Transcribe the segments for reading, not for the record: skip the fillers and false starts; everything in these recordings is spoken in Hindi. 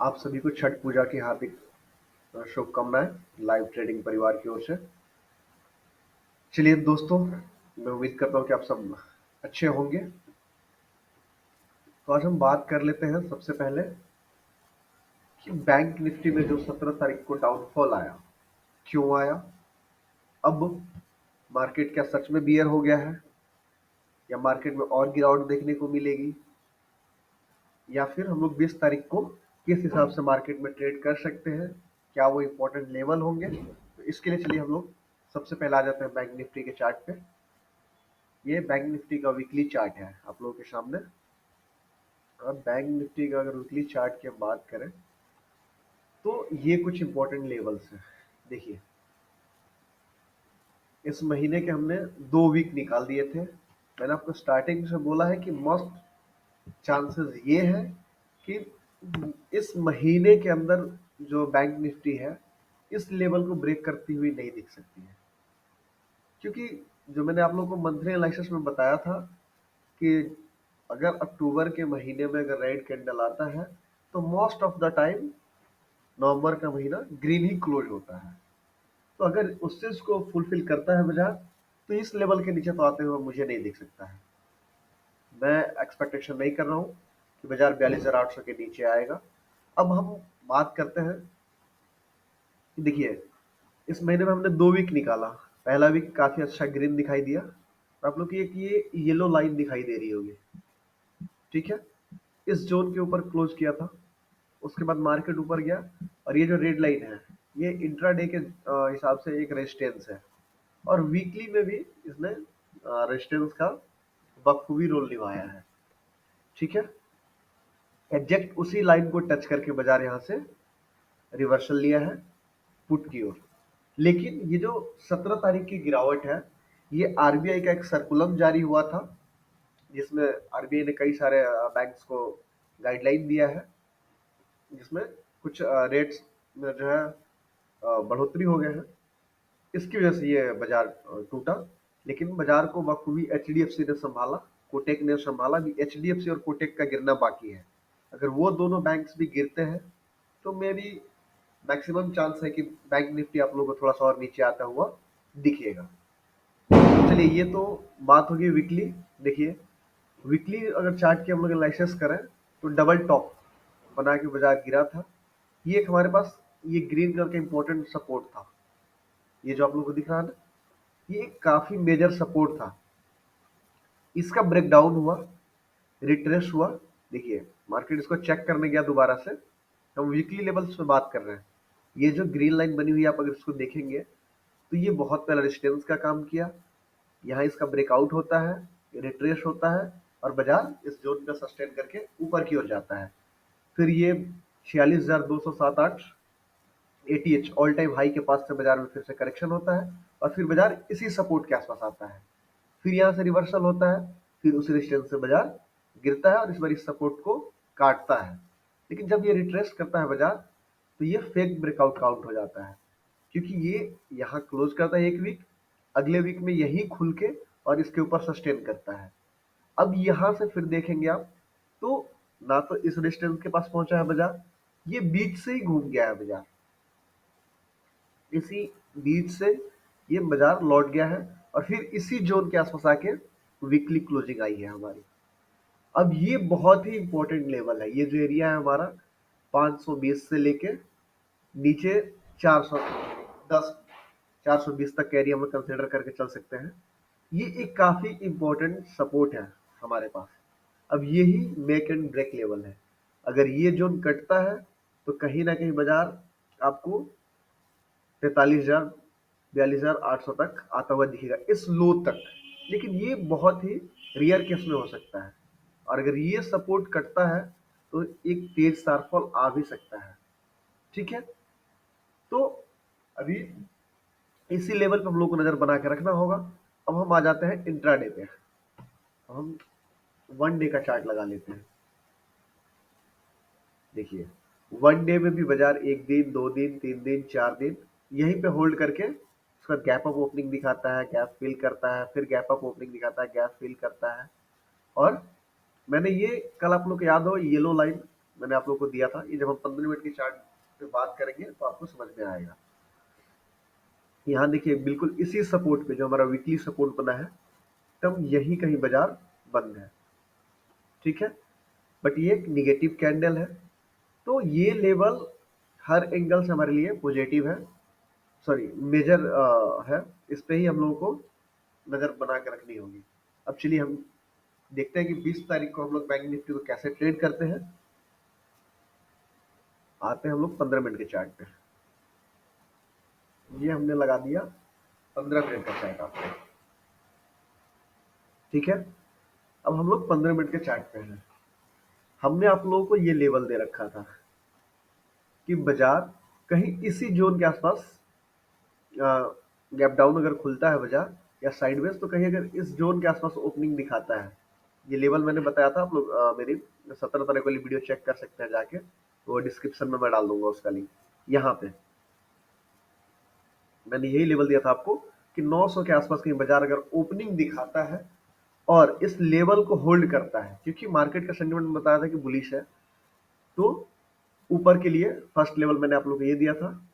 आप सभी को छठ पूजा की हार्दिक शुभकामनाएं लाइव ट्रेडिंग परिवार की ओर से। चलिए दोस्तों, मैं उम्मीद करता हूं कि आप सब अच्छे होंगे। तो आज हम बात कर लेते हैं सबसे पहले कि बैंक निफ्टी में जो 17 तारीख को डाउनफॉल आया, क्यों आया। अब मार्केट क्या सच में बियर हो गया है, या मार्केट में और गिरावट देखने को मिलेगी, या फिर हम लोग 20 तारीख को किस हिसाब से मार्केट में ट्रेड कर सकते हैं, क्या वो इंपॉर्टेंट लेवल होंगे। तो इसके लिए चलिए हम लोग सबसे पहले आ जाते हैं बैंक निफ्टी के चार्ट पे। ये बैंक निफ्टी का वीकली चार्ट है आप लोगों के सामने। अब बैंक निफ्टी का अगर वीकली चार्ट की हम बात करें तो ये कुछ इंपॉर्टेंट लेवल्स हैं। देखिए, इस महीने के हमने 2 वीक निकाल दिए थे। मैंने आपको स्टार्टिंग से बोला है कि मोस्ट चांसेस ये है कि इस महीने के अंदर जो बैंक निफ्टी है इस लेवल को ब्रेक करती हुई नहीं दिख सकती है, क्योंकि जो मैंने आप लोगों को मंथली एनालिसिस में बताया था कि अगर अक्टूबर के महीने में अगर रेड कैंडल आता है तो मोस्ट ऑफ द टाइम नवंबर का महीना ग्रीन ही क्लोज होता है। तो अगर उस चीज को फुलफिल करता है बाजार, तो इस लेवल के नीचे तो आते हुए मुझे नहीं दिख सकता है। मैं एक्सपेक्टेशन नहीं कर रहा हूँ कि बाजार 42,800 के नीचे आएगा। अब हम बात करते हैं कि देखिए, इस महीने में हमने 2 वीक निकाला। पहला वीक काफी अच्छा ग्रीन दिखाई दिया, और आप लोग की एक ये येलो लाइन दिखाई दे रही होगी, ठीक है। इस जोन के ऊपर क्लोज किया था, उसके बाद मार्केट ऊपर गया, और ये जो रेड लाइन है ये इंट्राडे के हिसाब से एक रेजिस्टेंस है, और वीकली में भी इसने रेजिस्टेंस का बखूबी रोल निभाया है, ठीक है। एग्जैक्ट उसी लाइन को टच करके बाजार यहाँ से रिवर्सल लिया है पुट की ओर। लेकिन ये जो 17 तारीख की गिरावट है, ये आरबीआई का एक सर्कुलम जारी हुआ था, जिसमें आरबीआई ने कई सारे बैंक्स को गाइडलाइन दिया है, जिसमें कुछ रेट्स में जो है बढ़ोतरी हो गए हैं। इसकी वजह से ये बाजार टूटा। लेकिन बाजार को बखूबी एचडीएफसी ने संभाला, कोटेक ने संभाला। भी एचडीएफसी और कोटेक का गिरना बाकी है। अगर वो दोनों बैंक्स भी गिरते हैं तो मे बी मैक्सिमम चांस है कि बैंक निफ्टी आप लोगों को थोड़ा सा और नीचे आता हुआ दिखेगा। चलिए, ये तो बात होगी वीकली। देखिए, वीकली अगर चार्ट की हम लोग एनालिसिस करें तो डबल टॉप बना के बाजार गिरा था। ये एक हमारे पास ये ग्रीन कलर का इंपॉर्टेंट सपोर्ट था। ये जो आप लोगों को दिख रहा है ना, ये एक काफी मेजर सपोर्ट था। इसका ब्रेकडाउन हुआ, रिट्रेस हुआ। देखिए, मार्केट इसको चेक करने गया दोबारा से। हम वीकली लेवल्स पे बात कर रहे हैं। ये जो ग्रीन लाइन बनी हुई है, आप अगर इसको देखेंगे तो ये बहुत पहले रेजिस्टेंस का काम किया। यहाँ इसका ब्रेकआउट होता है, रिट्रेस होता है, और बाजार इस जोन का सस्टेन करके ऊपर की ओर जाता है। फिर ये 46,207 एटीएच ऑल टाइम हाई के पास से बाजार में फिर से करेक्शन होता है, और फिर बाजार इसी सपोर्ट के आसपास आता है। फिर यहाँ से रिवर्सल होता है, फिर उसी रेजिस्टेंस से बाजार गिरता है और इस बार इस सपोर्ट को काटता है। लेकिन जब ये रिट्रेस करता है बाजार, तो ये फेक ब्रेकआउट काउंट हो जाता है, क्योंकि ये यहाँ क्लोज करता है 1 वीक, अगले वीक में यही खुल के और इसके ऊपर सस्टेन करता है। अब यहाँ से फिर देखेंगे आप, तो ना तो इस रेजिस्टेंस के पास पहुंचा है बाजार, ये बीच से ही घूम गया है बाजार। इसी बीच से ये बाजार लौट गया है, और फिर इसी जोन के आसपास आके वीकली क्लोजिंग आई है हमारी। अब ये बहुत ही इंपॉर्टेंट लेवल है। ये जो एरिया है हमारा 520 से लेके नीचे 410 420 तक का एरिया में कंसिडर करके चल सकते हैं। ये एक काफी इंपॉर्टेंट सपोर्ट है हमारे पास। अब यही मेक एंड ब्रेक लेवल है। अगर ये जोन कटता है तो कहीं ना कहीं बाजार आपको 43,000 42,800 तक आता हुआ दिखेगा, इस लो तक। लेकिन ये बहुत ही रेयर केस में हो सकता है, और अगर ये सपोर्ट कटता है तो एक तेज शार्पफॉल आ भी सकता है, ठीक है। तो अभी इसी लेवल पे हम लोग को नजर बना के रखना होगा। अब हम आ जाते हैं इंट्राडे पे। हम 1 डे का चार्ट लगा लेते हैं। देखिए, 1 डे में भी बाजार 1 दिन 2 दिन 3 दिन 4 दिन यहीं पे होल्ड करके उसका गैप अप ओपनिंग दिखाता है, गैप फिल करता है, फिर गैप अप ओपनिंग दिखाता है, गैप फिल करता है। और मैंने ये कल आप लोग को याद हो येलो लाइन मैंने आप लोगों को दिया था, ये जब हम 15 मिनट की चार्ट पे बात करेंगे तो आपको समझ में आएगा। यहाँ देखिए बिल्कुल इसी सपोर्ट पे जो हमारा वीकली सपोर्ट बना है, तब यही कहीं बाजार बंद है, ठीक है। बट ये एक निगेटिव कैंडल है, तो ये लेवल हर एंगल से हमारे लिए पॉजिटिव है, सॉरी मेजर है। इस पे ही हम लोगों को नजर बना के रखनी होगी। अब चलिए हम देखते हैं कि 20 तारीख को हम लोग बैंक निफ्टी को कैसे ट्रेड करते हैं। आते हैं हम लोग 15 मिनट के चार्ट पे। ये हमने लगा दिया 15 मिनट का चार्ट आपको, ठीक है। अब हम लोग 15 मिनट के चार्ट पे हैं। हमने आप लोगों को ये लेवल दे रखा था कि बाजार कहीं इसी जोन के आसपास गैप डाउन अगर खुलता है बाजार या साइडवेज, तो कहीं अगर इस जोन के आसपास ओपनिंग दिखाता है, ये लेवल मैंने बताया था, आप लोग मेरी 17 तारीख वाली वीडियो चेक कर सकते हैं जाके, वो डिस्क्रिप्शन में मैं डाल दूंगा उसका लिंक। यहाँ पे मैंने यही लेवल दिया था आपको कि 900 के आसपास कहीं बाजार अगर ओपनिंग दिखाता है और इस लेवल को होल्ड करता है, क्योंकि मार्केट का सेंटिमेंट में बताया था कि बुलिश है, तो ऊपर के लिए फर्स्ट लेवल मैंने आप लोगों को ये दिया था,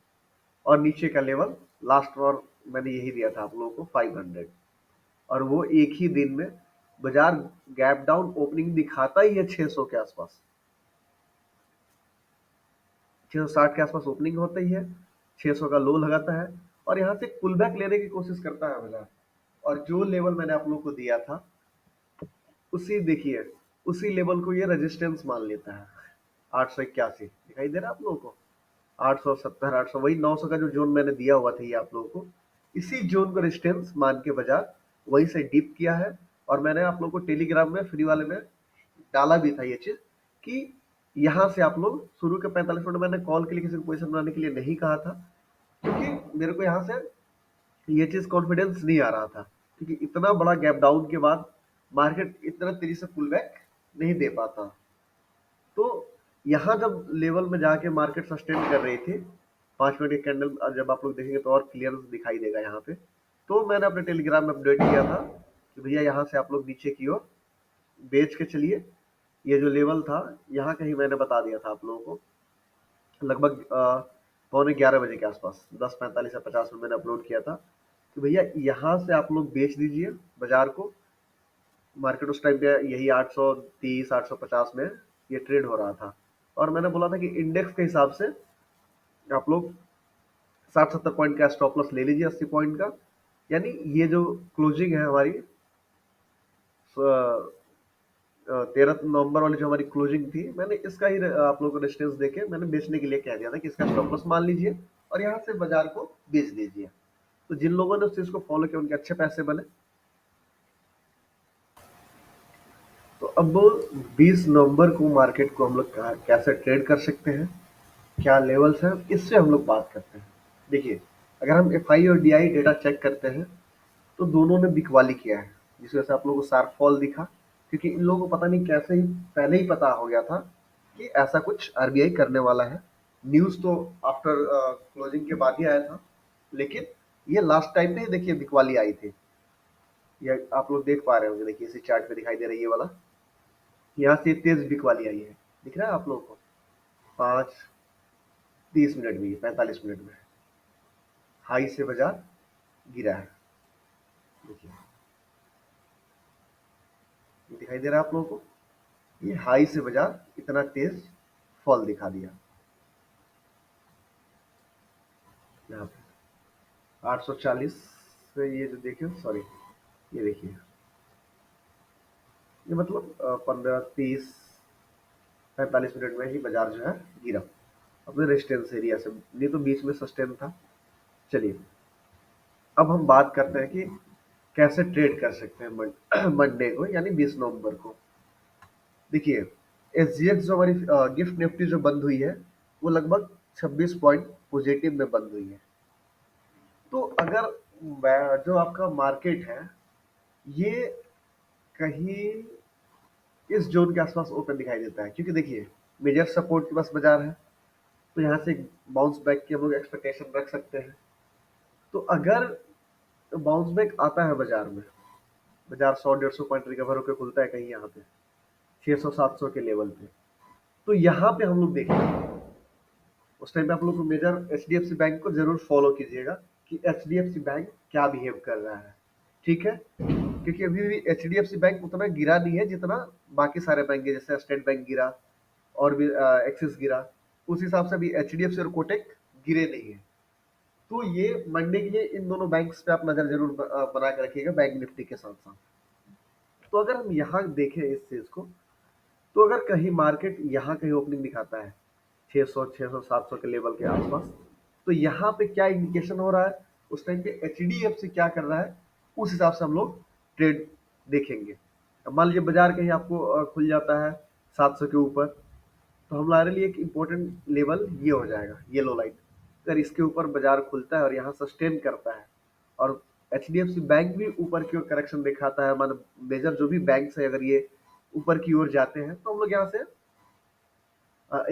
और नीचे का लेवल लास्ट और मैंने यही दिया था आप लोगों को 500, और वो एक ही दिन में बाजार गैप डाउन ओपनिंग दिखाता ही है 600 के आसपास, 660 के आसपास ओपनिंग होता ही है, 600 का लो लगाता है और यहाँ से पुल बैक लेने की कोशिश करता है बाजार। और जो लेवल मैंने आप लोगों को दिया था, उसी देखिए उसी लेवल को ये रेजिस्टेंस मान लेता है। 881 दिखाई दे रहा है आप लोगों को, 870 800, वही 900 का जो जोन मैंने दिया हुआ था ये आप लोगों को, इसी जोन को रेजिस्टेंस मान के बाजार वहीं से डिप किया है। और मैंने आप लोगों को टेलीग्राम में फ्री वाले में डाला भी था ये चीज कि यहाँ से आप लोग शुरू के 45 मिनट मैंने कॉल के लिए किसी को पोजीशन बनाने के लिए नहीं कहा था, क्योंकि मेरे को यहाँ से ये चीज कॉन्फिडेंस नहीं आ रहा था, क्योंकि इतना बड़ा गैप डाउन के बाद मार्केट इतना तेजी से पुल बैक नहीं दे पाता। तो यहाँ जब लेवल में जाके मार्केट सस्टेन कर रही थी, 5 मिनट की कैंडल जब आप लोग देखेंगे तो और क्लियर दिखाई देगा यहाँ पे। तो मैंने अपने टेलीग्राम में अपडेट किया था कि भैया यहाँ से आप लोग नीचे की ओर बेच के चलिए। ये जो लेवल था यहाँ कहीं मैंने बता दिया था आप लोगों को, लगभग 11:15 बजे के आसपास 10:45 या 50 में मैंने अपलोड किया था कि भैया यहाँ से आप लोग बेच दीजिए बाजार को। मार्केट उस टाइम पे यही 830 850 में ये ट्रेड हो रहा था, और मैंने बोला था कि इंडेक्स के हिसाब से आप लोग 60-70 पॉइंट का स्टॉप लॉस ले लीजिए, 80 पॉइंट का। यानी ये जो क्लोजिंग है हमारी 13 नवंबर वाली जो हमारी क्लोजिंग थी, मैंने इसका ही आप लोगों को रेजिस्टेंस देके मैंने बेचने के लिए कह दिया था कि इसका स्टॉप लॉस मान लीजिए और यहाँ से बाजार को बेच दीजिए। तो जिन लोगों ने उस चीज को फॉलो किया उनके अच्छे पैसे बने। तो अब 20 नवंबर को मार्केट को हम लोग कैसे ट्रेड कर सकते हैं, क्या लेवल्स हैं, इससे हम लोग बात करते हैं। देखिए अगर हम एफआई और डीआई डेटा चेक करते हैं तो दोनों ने बिकवाली किया है, जिस वजह से आप लोगों को शार्प फॉल दिखा, क्योंकि इन लोगों को पता नहीं कैसे ही पहले ही पता हो गया था कि ऐसा कुछ आरबीआई करने वाला है। न्यूज तो आफ्टर क्लोजिंग के बाद ही आया था, लेकिन ये लास्ट टाइम पे ही देखिए बिकवाली आई थी। ये आप लोग देख पा रहे होंगे, देखिए इसी चार्ट पे दिखाई दे रही है ये वाला, यहाँ से तेज बिकवाली आई है, दिख रहा है आप लोगों को। 5:30 में, 45 मिनट में हाई से बाजार गिरा है, देखिए ये दिखाई दे रहा है आप लोगों को। ये हाई से बाजार इतना तेज फॉल दिखा दिया यहाँ पे 840 से, ये जो देखिए सॉरी, ये देखिए ये मतलब 15 30 45 मिनट में ही बाजार जो है गिरा अपने रेजिस्टेंस एरिया से, नहीं तो बीच में सस्टेन था। चलिए अब हम बात करते हैं कि कैसे ट्रेड कर सकते हैं मंडे को, यानी 20 नवंबर को। देखिए एसजीएक्स जो हमारी गिफ्ट निफ्टी जो बंद हुई है, वो लगभग 26 पॉइंट पॉजिटिव में बंद हुई है। तो अगर जो आपका मार्केट है ये कहीं इस जोन के आसपास ओपन दिखाई देता है, क्योंकि देखिए मेजर सपोर्ट के पास बाजार है, तो यहाँ से बाउंस बैक की हम लोग एक्सपेक्टेशन रख सकते हैं। तो अगर बाउंस बैक आता है बाजार में, बाजार 100 150 पॉइंट रिकवर होकर खुलता है कहीं यहाँ पे 600 700 के लेवल पे, तो यहाँ पे हम लोग देखेंगे, उस टाइम पे आप लोग को मेजर एचडीएफसी बैंक को जरूर फॉलो कीजिएगा कि एचडीएफसी बैंक क्या बिहेव कर रहा है, ठीक है। क्योंकि अभी भी एचडीएफसी बैंक उतना गिरा नहीं है जितना बाकी सारे बैंक है, जैसे स्टेट बैंक गिरा और भी एक्सिस गिरा, उस हिसाब से अभी एचडीएफसी और कोटक गिरे नहीं है। तो ये मंडे के लिए इन दोनों बैंक्स पे आप नजर जरूर बना के रखिएगा बैंक निफ्टी के साथ साथ। तो अगर हम यहाँ देखें इस चीज को, तो अगर कहीं मार्केट यहाँ कहीं ओपनिंग दिखाता है 600 600 700 के लेवल के आसपास, तो यहाँ पे क्या इंडिकेशन हो रहा है, उस टाइम पे एचडीएफसी क्या कर रहा है, उस हिसाब से हम लोग ट्रेड देखेंगे। अब मान लीजिए बाजार कहीं आपको खुल जाता है 700 के ऊपर, तो हमारे लिए एक इम्पोर्टेंट लेवल ये हो जाएगा, येलो लाइन। अगर इसके ऊपर बाजार खुलता है और यहाँ सस्टेन करता है और एचडीएफसी बैंक भी ऊपर की ओर करेक्शन दिखाता है, मतलब मेजर जो भी बैंक है अगर ये ऊपर की ओर जाते हैं, तो हम लोग यहाँ से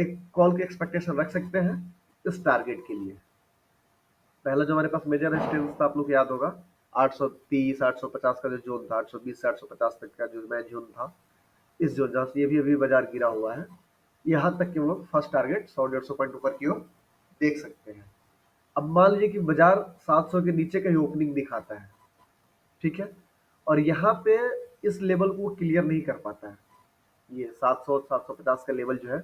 एक कॉल की एक्सपेक्टेशन रख सकते हैं इस टारगेट के लिए। पहला जो हमारे पास मेजर रेजिस्टेंस था आप लोग को याद होगा 830 850 का जो जोन था, 820 से 850 तक का जो मैं जोन था, इस जोन जहाँ से ये भी अभी बाजार गिरा हुआ है, यहाँ तक के हम लोग फर्स्ट टारगेट 100-150 पॉइंट ऊपर की ओर देख सकते हैं। अब मान लीजिए कि बाजार 700 के नीचे का ही ओपनिंग दिखाता है, ठीक है, और यहाँ पे इस लेवल को क्लियर नहीं कर पाता है, ये 700 750 का लेवल जो है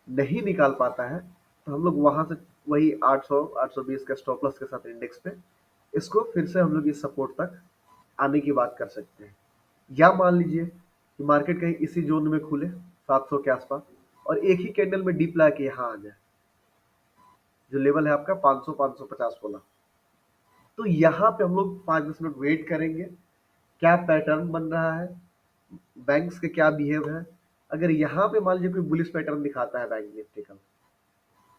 नहीं निकाल पाता है, तो हम लोग वहां से वही 800 820 का स्टॉप लॉस के साथ इंडेक्स पे इसको फिर से हम लोग इस सपोर्ट तक आने की बात कर सकते हैं। या मान लीजिए कि मार्केट कहीं इसी जोन में खुले 700 के आसपास और एक ही कैंडल में डीप ला के यहाँ आ जाए, जो लेवल है आपका 500 550 वाला, तो यहाँ पे हम लोग 5-10 मिनट वेट करेंगे, क्या पैटर्न बन रहा है, बैंक्स के क्या बिहेव है। अगर यहाँ पे मान लीजिए कोई बुलिश पैटर्न दिखाता है बैंक निफ्टी का,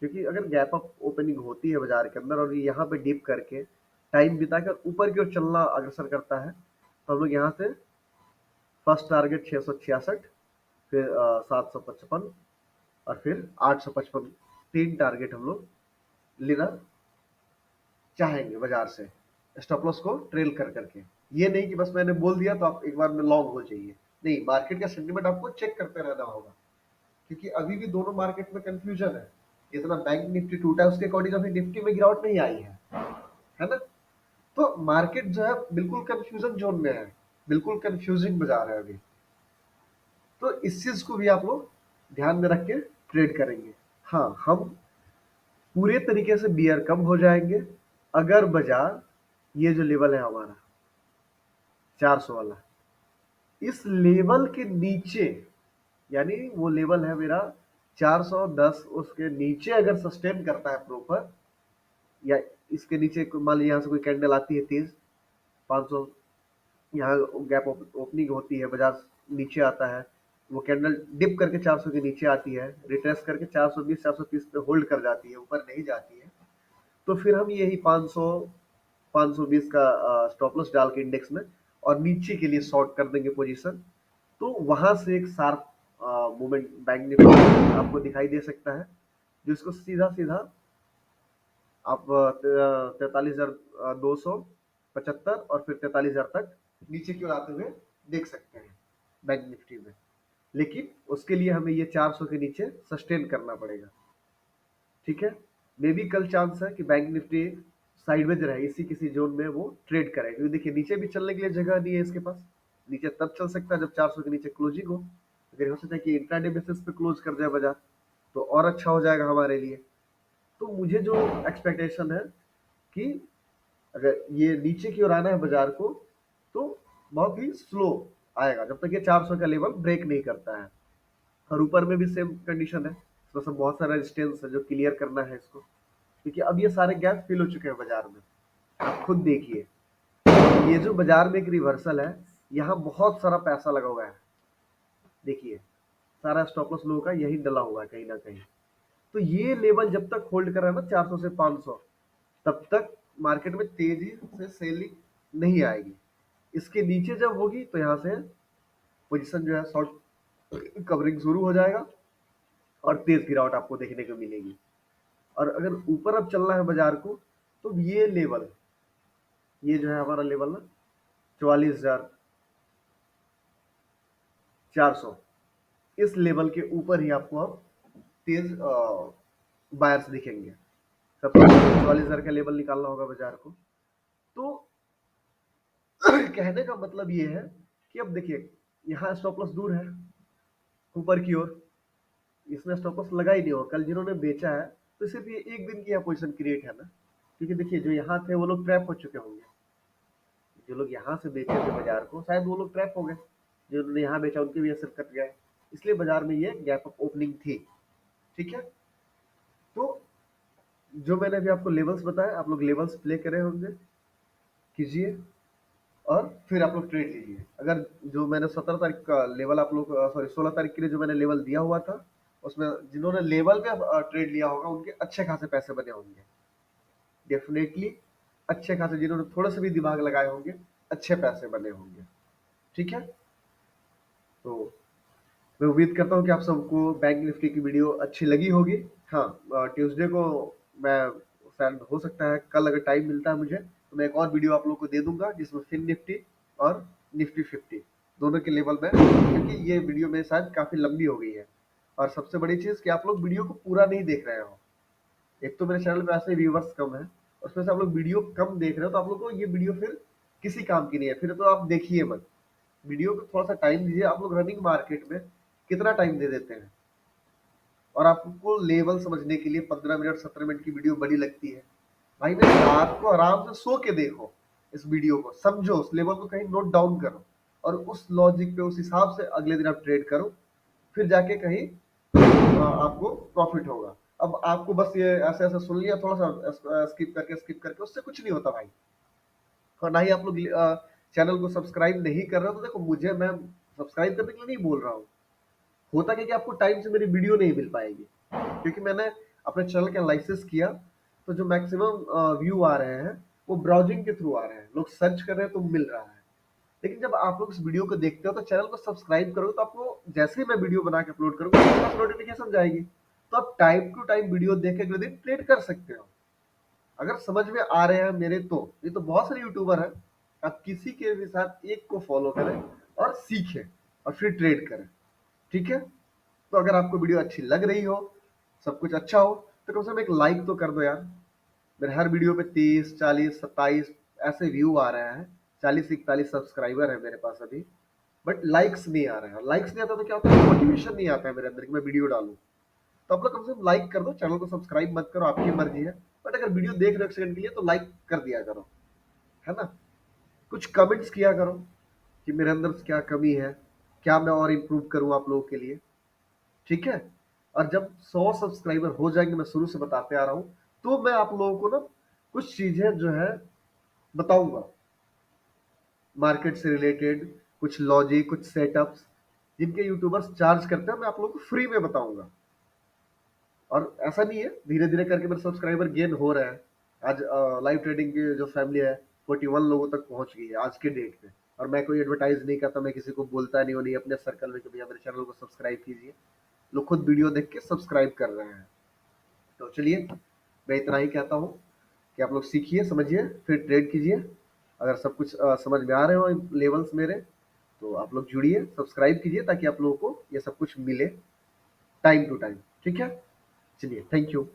क्योंकि अगर गैप अप ओपनिंग होती है बाजार के अंदर और ये यहाँ पे डिप करके टाइम बिताकर ऊपर की ओर चलना अग्रसर करता है, तो हम लोग यहाँ से फर्स्ट टारगेट 666, फिर 755 और फिर 855, तीन टारगेट हम लोग लेना चाहेंगे बाजार से, स्टॉप लॉस को ट्रेल कर करके। ये नहीं कि बस मैंने बोल दिया तो आप एक बार में लॉन्ग हो जाइए, नहीं, मार्केट का सेंटिमेंट आपको चेक करते रहना होगा, क्योंकि अभी भी दोनों मार्केट में कंफ्यूजन है। जितना बैंक निफ्टी टूटा है उसके अकॉर्डिंग अभी निफ्टी में गिरावट नहीं आई है ना। तो मार्केट जो है बिल्कुल कंफ्यूजन जोन में है, बिल्कुल कंफ्यूजिंग बाजार है अभी। तो इस चीज को भी आप लोग ध्यान में रख के ट्रेड करेंगे। हाँ, हम पूरे तरीके से बियर कम हो जाएंगे अगर बाजार ये जो लेवल है हमारा 400 वाला, इस लेवल के नीचे, यानी वो लेवल है मेरा 410, उसके नीचे अगर सस्टेन करता है प्रॉपर, या इसके नीचे मान लीजिए यहाँ से कोई कैंडल आती है तेज 500, यहाँ गैप ओपनिंग होती है, बाजार नीचे आता है, वो कैंडल डिप करके 400 के नीचे आती है, रिट्रेस करके 420 430 पे होल्ड कर जाती है, ऊपर नहीं जाती है, तो फिर हम यही 500 520 का स्टॉप लॉस डाल के इंडेक्स में और नीचे के लिए शॉर्ट कर देंगे पोजीशन। तो वहां से एक शार्प मूवमेंट बैंक निफ्टी आपको दिखाई दे सकता है, जिसको सीधा सीधा आप 43,275 और फिर 43,000 तक नीचे की ओर आते हुए देख सकते हैं बैंक निफ्टी में। लेकिन उसके लिए हमें ये 400 के नीचे सस्टेन करना पड़ेगा, ठीक है। मे भी कल चांस है कि बैंक निफ्टी साइडवेज रहे, इसी किसी जोन में वो ट्रेड करे, क्योंकि देखिए नीचे भी चलने के लिए जगह नहीं है इसके पास। नीचे तब चल सकता है जब 400 के नीचे क्लोजिंग हो, अगर हो सकता है कि इंट्राडे बेसिस पे क्लोज कर जाए बाजार, तो और अच्छा हो जाएगा हमारे लिए। तो मुझे जो एक्सपेक्टेशन है कि अगर ये नीचे की ओर आना है बाजार को, तो बहुत ही स्लो आएगा जब तक ये 400 का लेवल ब्रेक नहीं करता है। और ऊपर में भी सेम कंडीशन है, इसमें सब बहुत सारा रेजिस्टेंस है जो क्लियर करना है इसको, क्योंकि अब ये सारे गैप फिल हो चुके हैं बाजार में। आप खुद देखिए, ये जो बाजार में एक रिवर्सल है, यहाँ बहुत सारा पैसा लगा हुआ है, देखिए सारा स्टॉप लॉस लोगों का यही डला हुआ है कहीं ना कहीं। तो ये लेवल जब तक होल्ड कर रहा है ना 400 से 500, तब तक मार्केट में तेजी से सेलिंग नहीं आएगी। इसके नीचे जब होगी तो यहाँ से पोजीशन जो है शॉर्ट कवरिंग शुरू हो जाएगा और तेज गिरावट आपको देखने को मिलेगी। और अगर ऊपर अब चलना है बाजार को, तो ये लेवल, ये जो है हमारा लेवल ना 44,400, इस लेवल के ऊपर ही आपको अब तेज बायर्स दिखेंगे। सबसे पहले 44,000 का लेवल निकालना होगा बाजार को। तो कहने का मतलब ये है कि अब देखिए, यहाँ स्टॉप लॉस दूर है ऊपर की ओर, इसमें स्टॉप लॉस लगा ही नहीं होगा। कल जिन्होंने बेचा है तो सिर्फ ये एक दिन की यहाँ पोजिशन क्रिएट है ना, क्योंकि देखिए जो यहाँ थे वो लोग ट्रैप हो चुके होंगे। जो लोग यहाँ से बेचे थे बाजार को, शायद वो लोग ट्रैप हो गए। जिन्होंने यहाँ बेचा उनके भी असर कट गए, इसलिए बाजार में ये गैप अप ओपनिंग थी। ठीक है, तो जो मैंने अभी आपको लेवल्स बताया, आप लोग लेवल्स प्ले करे होंगे, कीजिए और फिर आप लोग ट्रेड लीजिए। अगर जो मैंने 17 तारीख का लेवल आप लोग, सॉरी 16 तारीख के लिए जो मैंने लेवल दिया हुआ था, उसमें जिन्होंने लेवल पे ट्रेड लिया होगा उनके अच्छे खासे पैसे बने होंगे। डेफिनेटली अच्छे खासे, जिन्होंने थोड़ा सा भी दिमाग लगाए होंगे, अच्छे पैसे बने होंगे। ठीक है, तो मैं उम्मीद करता हूँ कि आप सबको बैंक निफ्टी की वीडियो अच्छी लगी होगी। हाँ, ट्यूसडे को मैं, शायद हो सकता है कल अगर टाइम मिलता है मुझे, तो मैं एक और वीडियो आप लोग को दे दूंगा जिसमें फिन निफ्टी और निफ्टी 50 दोनों के लेवल में, क्योंकि ये वीडियो में शायद काफी लंबी हो गई है। और सबसे बड़ी चीज कि आप लोग वीडियो को पूरा नहीं देख रहे हो। एक तो मेरे चैनल पे ऐसे व्यूवर्स कम है, उसमें से आप लोग वीडियो कम देख रहे हो, तो आप लोग को ये वीडियो फिर किसी काम की नहीं है, फिर तो आप देखिए मत। वीडियो को थोड़ा सा टाइम दीजिए। आप लोग रनिंग मार्केट में कितना टाइम दे देते हैं, और आपको लेवल समझने के लिए 15 मिनट 17 मिनट की वीडियो बड़ी लगती है। भाई मैं रात को आराम से सो के देखो, इस वीडियो को समझो, उस लेवल को कहीं नोट डाउन करो, और उस लॉजिक पे, उस हिसाब से अगले दिन आप ट्रेड करो, फिर जाके कहीं आपको प्रॉफिट होगा। अब आपको बस ये ऐसे ऐसे सुन लिया, थोड़ा सा स्किप करके उससे कुछ नहीं होता भाई। और ना ही आप लोग चैनल को सब्सक्राइब नहीं कर रहे हो, तो देखो मुझे, मैं सब्सक्राइब करने के लिए नहीं बोल रहा हूँ। होता क्या कि आपको टाइम से मेरी वीडियो नहीं मिल पाएगी, क्योंकि मैंने अपने चैनल का एनालिसिस किया, तो जो मैक्सिमम व्यू आ रहे हैं वो ब्राउजिंग के थ्रू आ रहे हैं, लोग सर्च कर रहे हैं तो मिल रहा है। लेकिन जब आप लोग इस वीडियो को देखते हो तो चैनल को सब्सक्राइब करोगे, तो आपको जैसे ही मैं वीडियो बना के अपलोड करूंगा आपके पास नोटिफिकेशन जाएगी, तो आप टाइम टू टाइम वीडियो देख के अगले दिन ट्रेड कर सकते हो। अगर समझ में आ रहे हैं मेरे, तो ये तो बहुत सारे यूट्यूबर हैं, आप किसी के भी साथ एक को फॉलो करें और सीखें और फिर ट्रेड करें। ठीक है, तो अगर आपको वीडियो अच्छी लग रही हो, सब कुछ अच्छा हो, तो कम से कम एक लाइक तो कर दो यार। मेरे हर वीडियो पे 30 40 27 ऐसे व्यू आ रहे हैं, 40 41 सब्सक्राइबर है मेरे पास अभी, बट लाइक्स नहीं आ रहे हैं। लाइक्स नहीं आता तो क्या होता है, मोटिवेशन नहीं आता है मेरे अंदर कि मैं वीडियो डालूं। तो आप लोग कम से कम लाइक कर दो, चैनल को सब्सक्राइब मत करो, आपकी मर्जी है, बट अगर वीडियो देख रहे हो एक सेकंड के लिए तो लाइक कर दिया करो, है ना। कुछ कमेंट्स किया करो कि मेरे अंदर क्या कमी है, क्या मैं और इम्प्रूव करूं आप लोगों के लिए। ठीक है, और जब 100 सब्सक्राइबर हो जाएंगे, मैं शुरू से बताते आ रहा हूँ, तो मैं आप लोगों को ना कुछ चीजें जो है बताऊंगा, मार्केट से रिलेटेड कुछ लॉजिक, कुछ सेटअप्स, जिनके यूट्यूबर्स चार्ज करते हैं, मैं आप लोगों को फ्री में बताऊंगा। और ऐसा नहीं है, धीरे धीरे करके मेरे सब्सक्राइबर गेन हो रहे हैं। आज लाइव ट्रेडिंग की जो फैमिली है 41 लोगों तक पहुंच गई है आज के डेट में। और मैं कोई एडवर्टाइज नहीं करता, मैं किसी को बोलता नहीं, हो नहीं अपने सर्कल में कि भैया मेरे चैनल को सब्सक्राइब कीजिए। लोग खुद वीडियो देख के सब्सक्राइब कर रहे हैं। तो चलिए, मैं इतना ही कहता हूँ कि आप लोग सीखिए, समझिए, फिर ट्रेड कीजिए। अगर सब कुछ समझ में आ रहे हो लेवल्स मेरे, तो आप लोग जुड़िए, सब्सक्राइब कीजिए, ताकि आप लोगों को ये सब कुछ मिले टाइम टू टाइम। ठीक है, चलिए, थैंक यू।